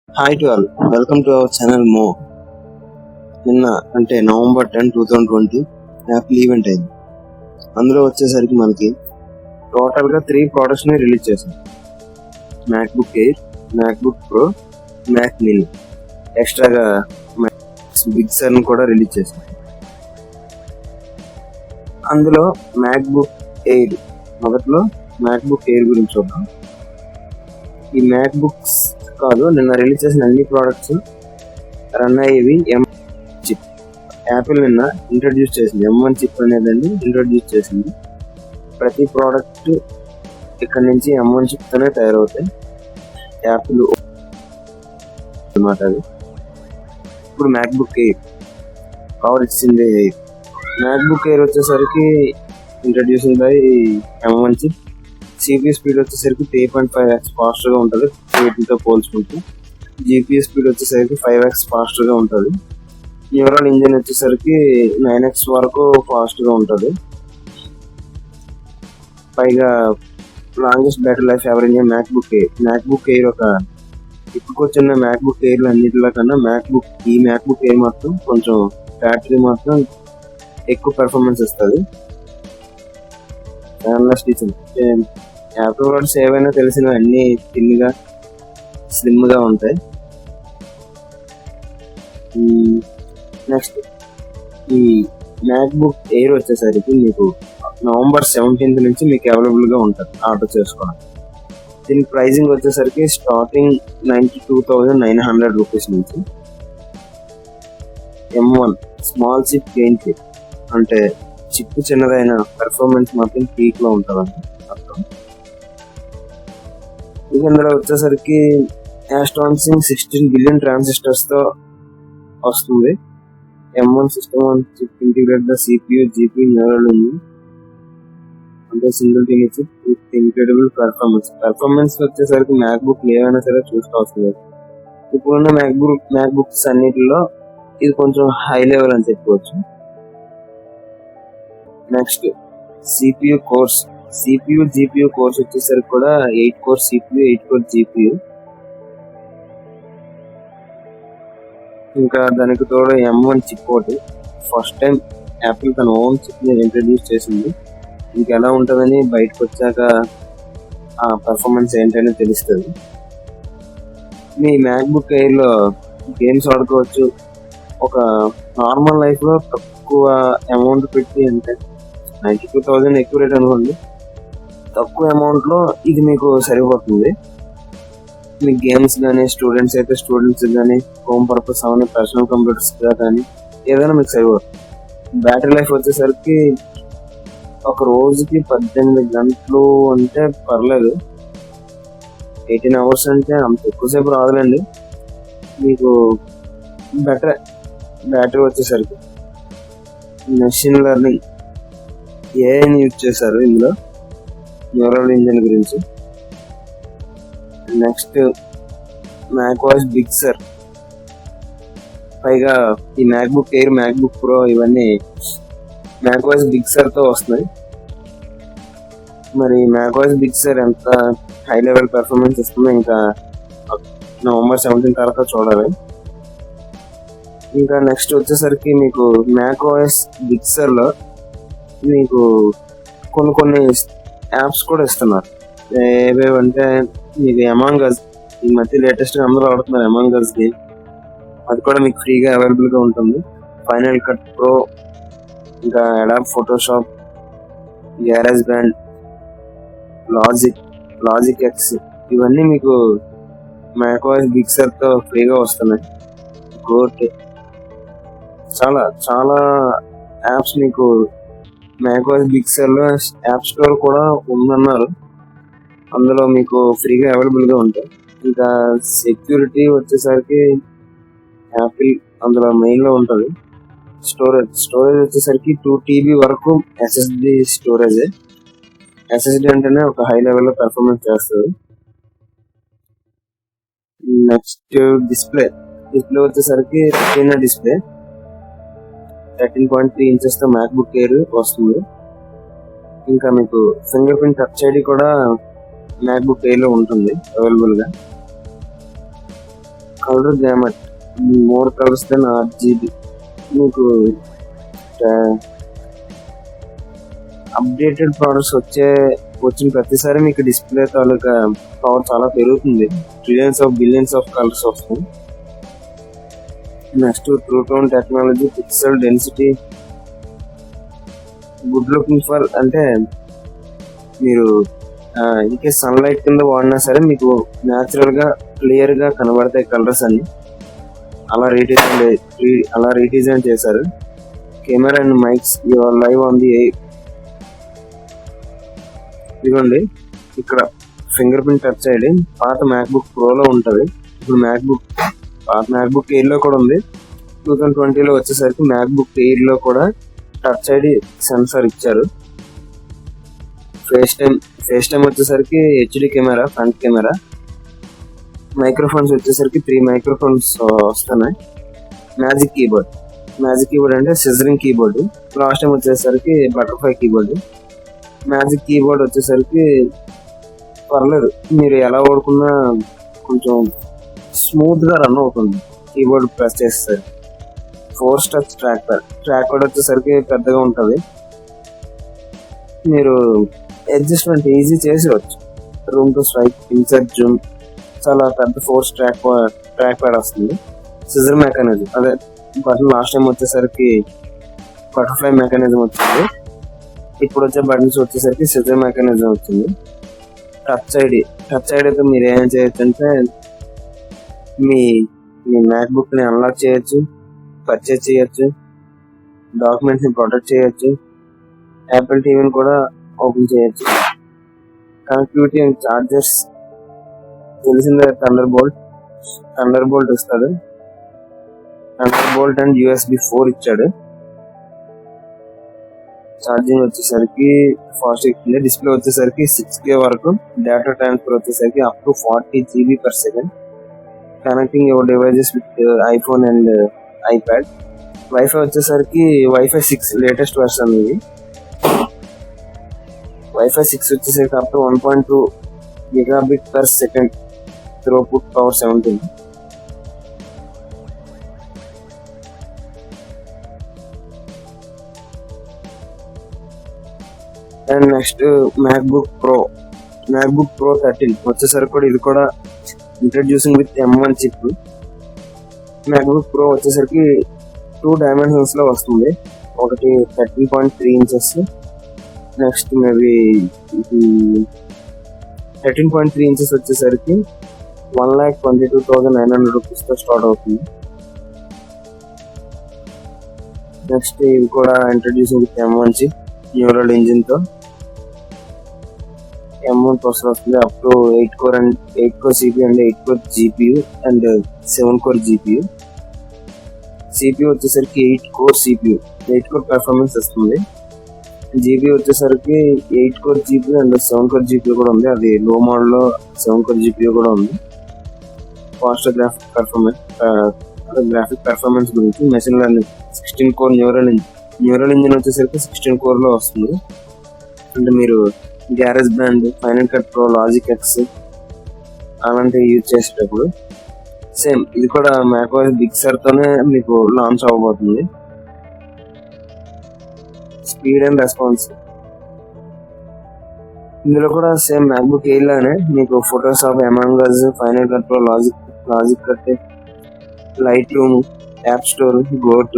Hi to all, welcome to our channel మో. నిన్న అంటే నవంబర్ 10, 2020 యాపిల్ ఈవెంట్ అయింది. అందులో వచ్చేసరికి మనకి టోటల్గా 3 ప్రోడక్ట్స్ని రిలీజ్ చేశాం. MacBook Air, MacBook Pro, Mac mini. ఎక్స్ట్రాగా బిగ్ సర్ని కూడా రిలీజ్ చేశాం. అందులో మ్యాక్బుక్ ఎయిర్, మొదట్లో మ్యాక్బుక్ ఎయిర్ గురించి చూద్దాం. ఈ మ్యాక్బుక్స్ కాదు, నిన్న రిలీజ్ చేసిన అన్ని ప్రోడక్ట్స్ రన్ అయ్యేవి M1 చిప్. యాపిల్ నిన్న ఇంట్రడ్యూస్ చేసింది M1 చిప్ అనేదాన్ని ఇంట్రడ్యూస్ చేసింది. ప్రతి ప్రోడక్ట్ ఇక్కడ నుంచి M1 చిప్ తోనే తయారవుతాయి. యాపిల్ అన్నమాట అది. ఇప్పుడు మ్యాక్బుక్ ఎయిర్ పవర్ ఇచ్చింది. మ్యాక్బుక్ ఎయిర్ వచ్చేసరికి introducing by M1 chip. CPU speed వచ్చేసరికి 3.5x ఫాస్ట్గా ఉంటుంది వీటితో పోల్చుకుంటే. GPU స్పీడ్ వచ్చేసరికి 5x ఫాస్ట్గా ఉంటుంది. న్యూరల్ ఇంజిన్ వచ్చేసరికి 9x వరకు ఫాస్ట్గా ఉంటుంది. పైగా longest battery life average MacBook air ఒక ఇప్పుడు వచ్చిన మ్యాక్బుక్ ఎయిర్లు అన్నిటిలో కన్నా ఈ మ్యాక్బుక్ ఎయిర్ మాత్రం కొంచెం బ్యాటరీ మాత్రం ఎక్కువ పెర్ఫార్మెన్స్ ఇస్తుంది. యాపిల్ ప్రోడక్ట్స్ ఏవైనా తెలిసిన అన్ని థిన్గా స్లిమ్గా ఉంటాయి. నెక్స్ట్ ఈ మ్యాక్బుక్ ఎయిర్ వచ్చేసరికి మీకు నవంబర్ 17 నుంచి మీకు అవైలబుల్గా ఉంటుంది ఆర్డర్ చేసుకోవడం. దీని ప్రైజింగ్ వచ్చేసరికి స్టార్టింగ్ 92,900 రూపీస్ నుంచి. M1 small chip gain chip అంటే చిప్ చిన్నదైన పెర్ఫార్మెన్స్ మాత్రం పీక్లో ఉంటుంది అర్థం. ఇక ఇందులో వచ్చేసరికి యాస్ట్రాన్సింగ్ 16 బిలియన్ ట్రాన్సిస్టర్స్తో వస్తుంది. M1 system on chip integrate the CPU, GPU, neural engine అంటే single thing chip with incredible performance వచ్చేసరికి మ్యాక్బుక్ ఏమైనా సరే చూసుకోవాల్సింది. ఇప్పుడున్న మ్యాక్బుక్స్ అన్నిటిలో ఇది కొంచెం హై లెవెల్ అని చెప్పుకోవచ్చు. Next CPU course, CPU GPU course వచ్చేసరికి కూడా 8 కోర్ CPU, 8 కోర్ GPU. ఇంకా దానికి తోడు M1 చిప్ ఒకటి ఫస్ట్ టైం యాపిల్ తన ఓన్ చిప్ ని ఇంట్రడ్యూస్ చేసింది. ఇంక ఎలా ఉంటుందని బయటకు వచ్చాక ఆ పర్ఫార్మెన్స్ ఏంటనే తెలుస్తుంది. మీ మ్యాక్బుక్ ఎయిర్లో గేమ్స్ ఆడుకోవచ్చు. ఒక నార్మల్ లైఫ్లో తక్కువ అమౌంట్ పెట్టి అంటే 92,000 ఎక్కువ రేట్ అనుకోండి, తక్కువ అమౌంట్లో ఇది మీకు సరిపోతుంది. మీ గేమ్స్ కానీ, స్టూడెంట్స్ అయితే స్టూడెంట్స్ కానీ, హోమ్ పర్పస్ అవన్నీ పర్సనల్ కంప్యూటర్స్గా కానీ ఏదైనా మీకు సరిపోతుంది. బ్యాటరీ లైఫ్ వచ్చేసరికి ఒక రోజుకి 18 గంటలు అంటే పర్లేదు. 18 అవర్స్ అంటే అంత ఎక్కువసేపు రాదులేండి. మీకు బెటర్ బ్యాటరీ వచ్చేసరికి మెషిన్ లెర్నింగ్ ఏఐని యూజ్ చేశారు ఇందులో, న్యూరల్ ఇంజిన్ గురించి. Next macOS Big Sur. పైగా ఈ మ్యాక్బుక్ ఎయిర్, మ్యాక్బుక్ ప్రో ఇవన్నీ మ్యాక్ఓఎస్ బిగ్ సర్తో వస్తున్నాయి. మరి మ్యాక్ఓఎస్ బిగ్ సర్ ఎంత హై లెవెల్ పెర్ఫార్మెన్స్ ఇస్తుందో ఇంకా నవంబర్ 17 తర్వాత చూడాలి. ఇంకా నెక్స్ట్ వచ్చేసరికి మీకు మ్యాక్ఓఎస్ బిగ్ సర్లో మీకు కొన్ని యాప్స్ కూడా ఇస్తున్నారు. ఏవేవంటే మీకు అమాంగ్ అస్, ఈ మధ్య లేటెస్ట్గా అందరూ ఆడుతున్నారు అమాంగ్ అస్ గేమ్. అది కూడా మీకు ఫ్రీగా అవైలబుల్గా ఉంటుంది. ఫైనల్ కట్ ప్రో, ఇంకా Adobe Photoshop, garage band, logic X ఇవన్నీ మీకు మ్యాక్ఓఎస్ బిగ్ సర్తో ఫ్రీగా వస్తున్నాయి. గోట్ చాలా యాప్స్ మీకు మ్యాక్ఓఎస్ బిగ్ సర్లో యాప్ స్టోర్ కూడా ఉందన్నారు. అందులో మీకు ఫ్రీగా అవైలబుల్గా ఉంటాయి. ఇంకా సెక్యూరిటీ వచ్చేసరికి యాపిల్ అందులో మెయిన్లో ఉంటుంది. స్టోరేజ్ వచ్చేసరికి 2 TB వరకు SSD స్టోరేజ్. SSD అంటేనే ఒక హై లెవెల్లో పెర్ఫార్మెన్స్ చేస్తుంది. నెక్స్ట్ డిస్ప్లే వచ్చేసరికి రెటీనా డిస్ప్లే 13.3 ఇంచెస్తో మ్యాక్బుక్ ఎయిర్ వస్తుంది. ఇంకా మీకు ఫింగర్ ప్రింట్ టచ్ ఐడి కూడా మ్యాక్బుక్ ఎయిర్లో ఉంటుంది అవైలబుల్గా. Colour gamut more colours than RGB. మీకు అప్డేటెడ్ ప్రోడక్ట్స్ వచ్చిన ప్రతిసారి మీకు డిస్ప్లే తాలూకా పవర్ చాలా పెరుగుతుంది. బిలియన్స్ ఆఫ్ కలర్స్ వస్తాయి. Next true tone technology, pixel density, good looking for అంటే మీరు ఇంకే సన్లైట్ కింద వాడినా సరే మీకు న్యాచురల్ గా క్లియర్ గా కనబడతాయి కలర్స్ అన్ని. అలా రీడిజైన్ చేశారు. Camera and mics your live on the air. ఇదిగోండి ఇక్కడ ఫింగర్ ప్రింట్ టచ్ ఐడి పాత మ్యాక్బుక్ ప్రోలో ఉంటది. ఇప్పుడు పాత మ్యాక్బుక్ ఎయిర్ లో కూడా ఉంది. 2020లో వచ్చేసరికి మ్యాక్బుక్ ఎయిర్ లో కూడా టచ్ ఐడి సెన్సార్ ఇచ్చారు. ఫేస్ టైం వచ్చేసరికి HD camera, front camera. Microphones వచ్చేసరికి 3 మైక్రోఫోన్స్ వస్తున్నాయి. మ్యాజిక్ కీబోర్డ్ అంటే సిజరింగ్ కీబోర్డ్. లాస్ట్ టైం వచ్చేసరికి బటర్ఫ్లై కీబోర్డ్. మ్యాజిక్ కీబోర్డ్ వచ్చేసరికి పర్లేదు, మీరు ఎలా వాడుకున్నా కొంచెం స్మూత్ గా రన్ అవుతుంది కీబోర్డ్ ప్రెస్ చేస్తారు. 4 స్టెప్స్ ట్రాక్ ప్యాడ్ వచ్చేసరికి పెద్దగా ఉంటుంది. మీరు అడ్జస్ట్మెంట్ ఈజీ చేసేవచ్చు. Room to swipe, insert, zoom, చాలా పెద్ద 4 ట్రాక్ ప్యాడ్ వస్తుంది. సిజర్ మెకానిజం అదే బటన్ లాస్ట్ టైం వచ్చేసరికి బటర్ఫ్లై మెకానిజం వచ్చింది. ఇప్పుడు వచ్చే బటన్స్ వచ్చేసరికి సిజర్ మెకానిజం వచ్చింది. టచ్ ఐడితో మీరు ఏం చేయొచ్చు అంటే మీ మ్యాక్బుక్ ని అన్లాక్ చేయొచ్చు, పర్చేజ్ చేయొచ్చు, డాక్యుమెంట్స్ ని ప్రొటెక్ట్ చేయొచ్చు, యాపిల్ టీవీని కూడా ఓపెన్ చేయొచ్చు. కనెక్టివిటీ అండ్ చార్జర్స్ తెలిసిందే, థండర్ బోల్ట్ ఇస్తాడు. థండర్ బోల్ట్ అండ్ USB 4 ఇచ్చాడు. ఛార్జింగ్ వచ్చేసరికి ఫాస్ట్ ఎక్కుతుంది. డిస్ప్లే వచ్చేసరికి 6K వరకు. డేటా ట్రాన్స్ఫర్ వచ్చేసరికి up to 40 GB/s. Connecting your devices with iPhone and iPad. WiFi వచ్చేసరికి వైఫై 6 లేటెస్ట్ వర్షన్ ఇది. వైఫై 6 వచ్చేసరికి up to 1.2 Gbps throughput power 17. And next MacBook Pro 13 వచ్చేసరికి కూడా ఇది కూడా introducing with M1 chip. MacBook Pro వచ్చేసరికి 2 dimensions లో వస్తుంది. ఒకటి 13.3 inches, నెక్స్ట్ మేబీ 13.3 inches వచ్చేసరికి 1,22,900 rupees తో స్టార్ట్ అవుతుంది. నెక్స్ట్ ఇది కూడా introducing with M1 chip, neural engine తో. M1 ప్రాసెసర్ వస్తుంది. Up to 8 core CPU and 8 core GPU and 7 core GPU. CPU వచ్చేసరికి 8 core పెర్ఫార్మెన్స్ వస్తుంది. GPU వచ్చేసరికి 8 core GPU and 7 core GPU కూడా ఉంది. అది లో మోడల్ లో 7 core GPU కూడా ఉంది. ఫాస్ట్ గ్రాఫిక్ పెర్ఫార్మెన్స్ గురించి machine learning 16 core neural engine వచ్చేసరికి 16 core లో వస్తుంది. అంటే మీరు garage band, final cut pro, logic X అలాంటివి యూజ్ చేసేటప్పుడు సేమ్ ఇది కూడా macOS బిగ్ సర్ తోనే మీకు లాంచ్ అవ్వబోతుంది. స్పీడ్ అండ్ రెస్పాన్స్ ఇందులో కూడా సేమ్ మ్యాక్బుక్ ఎయిర్ లానే మీకు Photoshop, among us, final cut pro, logic cut, light room, app store, గోట్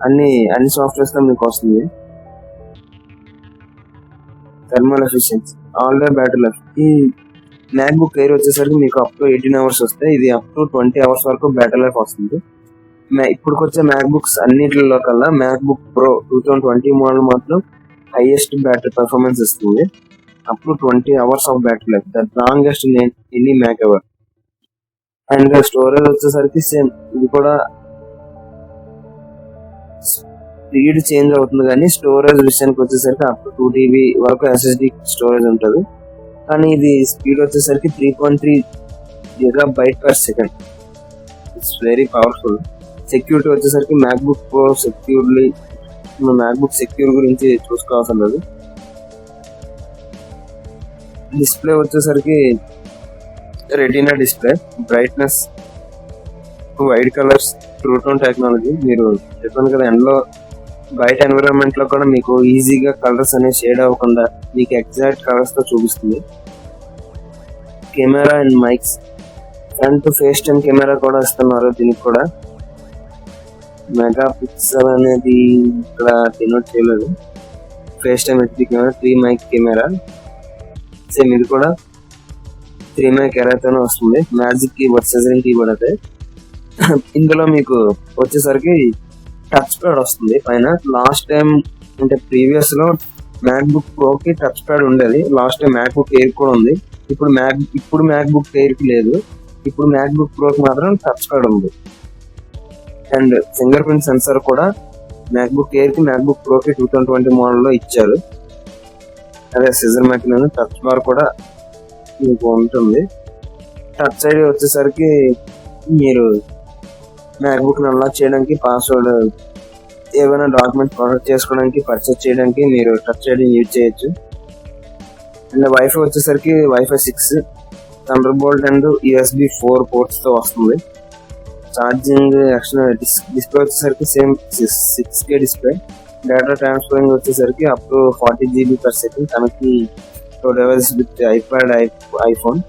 అన్ని సాఫ్ట్వేర్స్ లో మీకు వస్తుంది. Thermal efficiency, all day battery life. ఈ మ్యాక్బుక్ ఎయిర్ వచ్చేసరికి మీకు అప్ టు 18 hours వస్తాయి. ఇది అప్ టు 20 hours వరకు బ్యాటరీ లైఫ్ వస్తుంది. ఇప్పుడు వచ్చే మ్యాక్బుక్స్ అన్నిటిలో కల్లా మ్యాక్బుక్ ప్రో 2020 మోడల్ మాత్రం హైయెస్ట్ బ్యాటరీ పర్ఫార్మెన్స్ ఇస్తుంది. Up to 20 hours of battery life, the longest in any Mac ever. And storage వచ్చేసరికి సేమ్ ఇది కూడా స్పీడ్ చేంజ్ అవుతుంది, కానీ స్టోరేజ్ విషయానికి వచ్చేసరికి అప్ టు 2 TB వరకు SSD స్టోరేజ్ ఉంటుంది. కానీ ఇది స్పీడ్ వచ్చేసరికి 3.3 GB/s. It's very powerful. Security వచ్చేసరికి మ్యాక్బుక్ ప్రో మ్యాక్బుక్ సెక్యూర్ గురించి చూసుకోవాల్సిన లేదు. డిస్ప్లే వచ్చేసరికి retina display, brightness wide colours true tone technology. మీరు చెప్పాను కదా, ఎండలో బయట ఎన్విరాన్మెంట్ లో కూడా మీకు ఈజీగా కలర్స్ అనేవి షేడ్ అవ్వకుండా మీకు ఎగ్జాక్ట్ కలర్స్ తో చూపిస్తుంది. Camera and mics, front face time camera కూడా ఇస్తున్నారు. దీనికి కూడా మెగా పిక్సెల్ అనేది ఇక్కడ డినోట్ చేయలేదు. Face time HD camera, 3 mic camera. Same ఇది కూడా 3 మైక్ కెమెరాతోనే వస్తుంది. మ్యాజిక్ కీబోర్డ్, సెజరింగ్ కీబోర్డ్ అయితే ఇందులో మీకు వచ్చేసరికి టచ్ ప్యాడ్ వస్తుంది పైన. లాస్ట్ టైం అంటే ప్రీవియస్ లో మ్యాక్ బుక్ ప్రో కి టచ్ ప్యాడ్ ఉండేది. Last time Mac book air కూడా ఉంది. ఇప్పుడు మ్యాక్ బుక్ ఎయిర్ కి లేదు. ఇప్పుడు మ్యాక్ బుక్ ప్రో కి మాత్రం టచ్ ప్యాడ్ ఉంది. అండ్ ఫింగర్ ప్రింట్ సెన్సార్ కూడా మ్యాక్ బుక్ ఎయిర్ కి, మ్యాక్ బుక్ ప్రో కి 2020 మోడల్ లో ఇచ్చారు. అదే సిజర్ మెకానిజం. టచ్ బార్ కూడా మీకు ఉంటుంది. టచ్ ఐడి వచ్చేసరికి మీరు మ్యాక్ బుక్ అన్లాక్ చేయడానికి, పాస్వర్డ్ ఏమైనా డాక్యుమెంట్ ప్రొటెక్ట్ చేసుకోవడానికి, పర్చేస్ చేయడానికి మీరు టచ్ ఐడి యూజ్ చేయొచ్చు. అండ్ వైఫై వచ్చేసరికి WiFi 6, thunder bolt and USB 4 ports తో వస్తుంది. ఛార్జింగ్ ఎక్స్టర్నల్ డిస్ప్లే వచ్చేసరికి same 6K display. Data transferring వచ్చేసరికి up to 40 GB per second connecting to device with iPad, iPhone.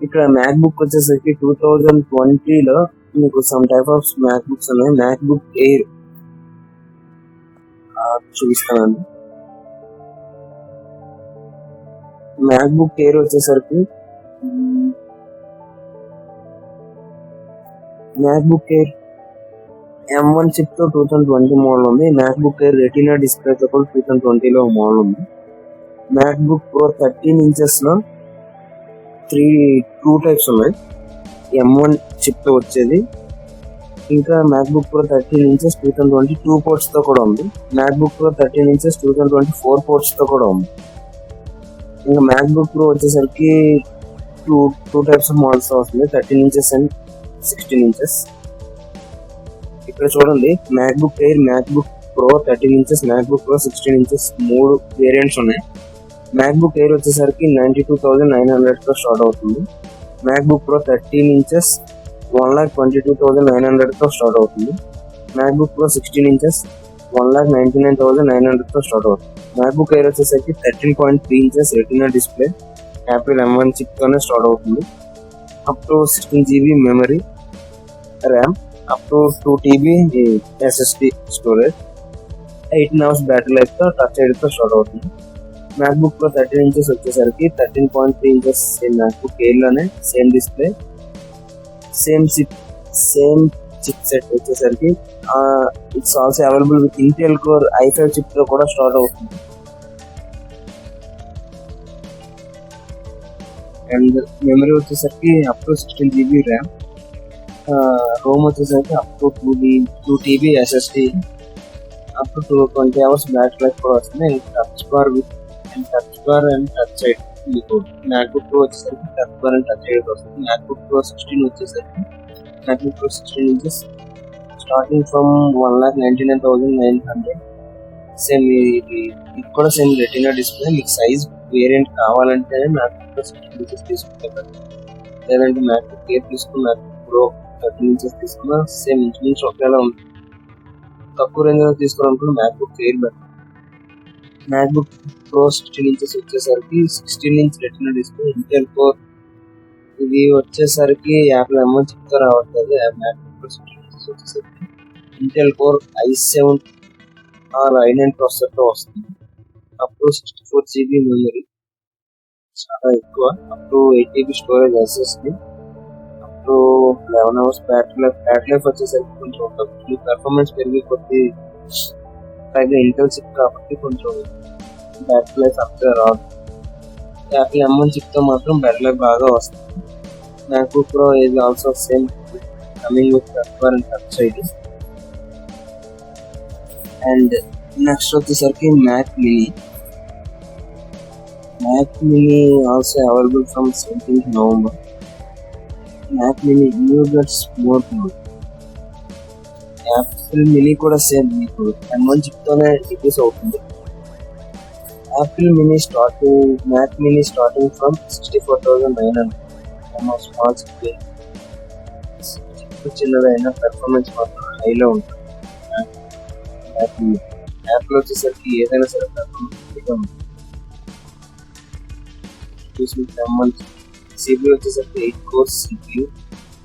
ఇక్కడ MacBook వచ్చేసరికి 2020 లో మీకు some type of MacBooks ఉన్నాయి. Mac book air చూపిస్తానండి. మ్యాక్ బుక్ ఎయిర్ వచ్చేసరికి Mac book air M1 chip తో 2020 model ఉంది. Mac book air retina display తో కూడా 2020 లో మోడల్ ఉంది. మ్యాక్ బుక్ ప్రో 13 ఇంచెస్ లో 2 టైప్స్ ఉన్నాయి. M1 చిప్ తో వచ్చేది, ఇంకా Mac book pro 13 inches 2020 2 ports తో కూడా ఉంది. Mac book pro 13 inches 2020 4 ports తో కూడా ఉంది. ఇంకా మ్యాక్ బుక్ ప్రో వచ్చేసరికి టూ టైప్స్ ఆఫ్ మోడల్స్ వస్తుంది, 13 ఇంచెస్ అండ్ 16 ఇంచెస్. ఇక్కడ చూడండి, Mac book air, Mac book pro 13 inches, Mac book pro 16 inches 3 variants ఉన్నాయి. మ్యాక్ బుక్ ఎయిర్ వచ్చేసరికి 92,900 తో స్టార్ట్ అవుతుంది. మ్యాక్ బుక్ ప్రో 13 ఇంచెస్ 1,22,900 తో స్టార్ట్ అవుతుంది. మ్యాక్ బుక్ ప్రో 16 ఇంచెస్ 1,99,900 తో స్టార్ట్ అవుతుంది. మ్యాక్ బుక్ ఎయిర్ వచ్చేసరికి 13.3 inches Retina display, Apple M1 chip తోనే స్టార్ట్ అవుతుంది. Up to 16 GB memory RAM, up to 2 TB SSD storage, 18 hours battery life తో touch ID తో start అవుతుంది. Mac book pro 13 inches వచ్చేసరికి 13.3 inches Mac book Air లోనే same display, same chip set వచ్చేసరికి it's also available with Intel core i5 chip తో కూడా start అవుతుంది. And memory వచ్చేసరికి up to 16 GB RAM, ROM వచ్చేసరికి up to 2 TB SSD, up to 20 hours battery life కూడా వస్తుంది. Touch bar and touch ID. మీకు Mac book pro వచ్చేసరికి touch bar and touch ID వస్తుంది. మ్యాక్ బుక్ ప్రో 16 వచ్చేసరికి Mac book pro 16 inches starting from 1,99,900. Same ఇది కూడా same retina display. మీకు size variant కావాలంటే మ్యాక్ బుక్ ప్రో 16 ఇంచెస్ తీసుకుంటారు, లేదంటే మ్యాక్ బుక్ ఎయిర్ తీసుకుని మ్యాక్ బుక్ ప్రో 13 ఇంచెస్ తీసుకున్నా సేమ్ ఇంచుమించు ఒకేలా ఉంది. తక్కువ రేంజ్ లో తీసుకోవాలనుకుంటే Mac book air better. Mac book pro 16 inches వచ్చేసరికి 16 inch retina display, Intel core. ఇది వచ్చేసరికి యాపిల్ M1 చిప్ తో రావట్లేదు. మ్యాక్ బుక్ ప్రో 16 ఇంచెస్ వచ్చేసరికి Intel core i7 or i9 processor తో వస్తుంది. అప్ టు 64 GB మెమరీ, చాలా ఎక్కువ. Up to 8 GB storage SSD, up to 11 hours battery life వచ్చేసరికి కొంచెం తక్కువ. పెర్ఫార్మెన్స్ పెరిగి కొద్ది, పైగా ఇంటెల్ చిప్ కాబట్టి కొంచెం బ్యాటరీ లైఫ్ అంతగా రాదు. యాపిల్ M1 చిప్ తో మాత్రం బ్యాటరీ లైఫ్ బాగా వస్తుంది. Mac book Pro is also same coming with touch bar and touch ID. And next వచ్చేసరికి Mac mini also available from 17th November. Mac mini new guts more mode. Apple mini కూడా same మీకు M1 chip తోనే release అవుతుంది. Apple Mini starting, Mac Mini starting from 64,900. Almost small screen. చిన్నదైన performance మాత్రం హైలో ఉంటుంది. యాప్లో వచ్చేసరికి ఏదైనా సరే పెర్ఫార్మెన్స్ హైగా ఉంటుంది. సిపియూ వచ్చేసరికి 8 course CPU,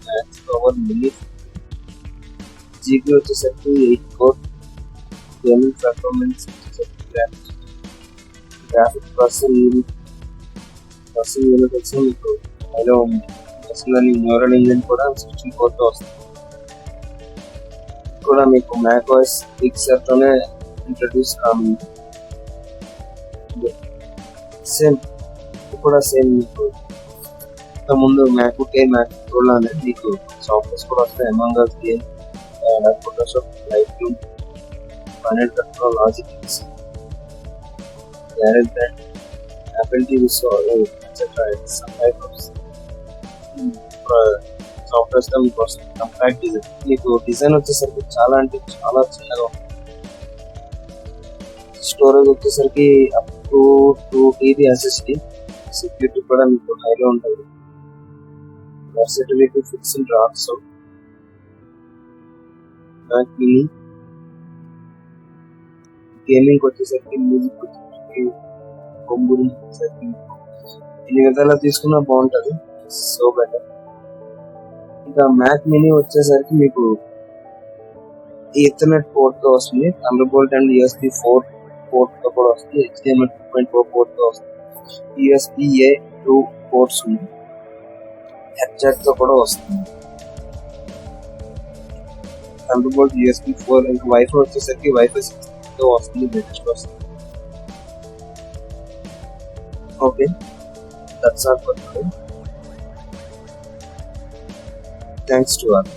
max power mini, GP వచ్చేసరికి 8 కోర్, గేమింగ్ పెర్ఫార్మెన్స్ వచ్చేసరికి గ్రాఫిక్ ప్రాసెసింగ్ యూనిట్ వచ్చి మీకు హైలో ఉంది. లెర్నింగ్ న్యూరల్ ఇంజిన్ కూడా 16 కోర్తో వస్తుంది. కూడా మీకు మ్యాక్ ఓఎస్ బిగ్ తోనే ఇంట్రడ్యూస్ కానుంది. సేమ్ కూడా సేమ్ మీకు ముందు మ్యాక్బుక్ ఎయిర్, మ్యాక్బుక్ ప్రోలో అనేది మీకు సాఫ్ట్వేర్స్ కూడా వస్తాయి. Among us game, Photoshop, light room, final cut pro, logic, garage band, Apple TV, so etcetera some type of softwares తో మీకు వస్తుంది. కంపాక్ట్ డిజైన్, మీకు డిజైన్ వచ్చేసరికి చాలా అంటే చాలా చిన్నగా ఉంటుంది. స్టోరేజ్ వచ్చేసరికి up to 2 TB SSD, security కూడా మీకు హైలో ఉంటుంది. Versatility, fixed drops, Mac mini, gaming వచ్చేసరికి, మ్యూజిక్ వచ్చేసరికి, హోమ్ గురించి వచ్చేసరికి ఎన్ని విధాలా తీసుకున్నా బాగుంటుంది. So better. ఇంకా మ్యాక్ మినీ వచ్చేసరికి మీకు ఈథర్నెట్ పోర్ట్ తో వస్తుంది, thunder bolt and USB 4 port తో కూడా వస్తుంది, HDMI 2.4 పోర్ట్ తో వస్తుంది, USB-A 2 పోర్ట్స్ ఉంది, హెడ్సెట్ తో కూడా వస్తుంది, థండర్ బోల్ట్, USB 4. ఇంకా వైఫై వచ్చేసరికి వైఫై 6 తో వస్తుంది, లేటెస్ట్ వస్తుంది. Okay, that's all for today. Thanks to all.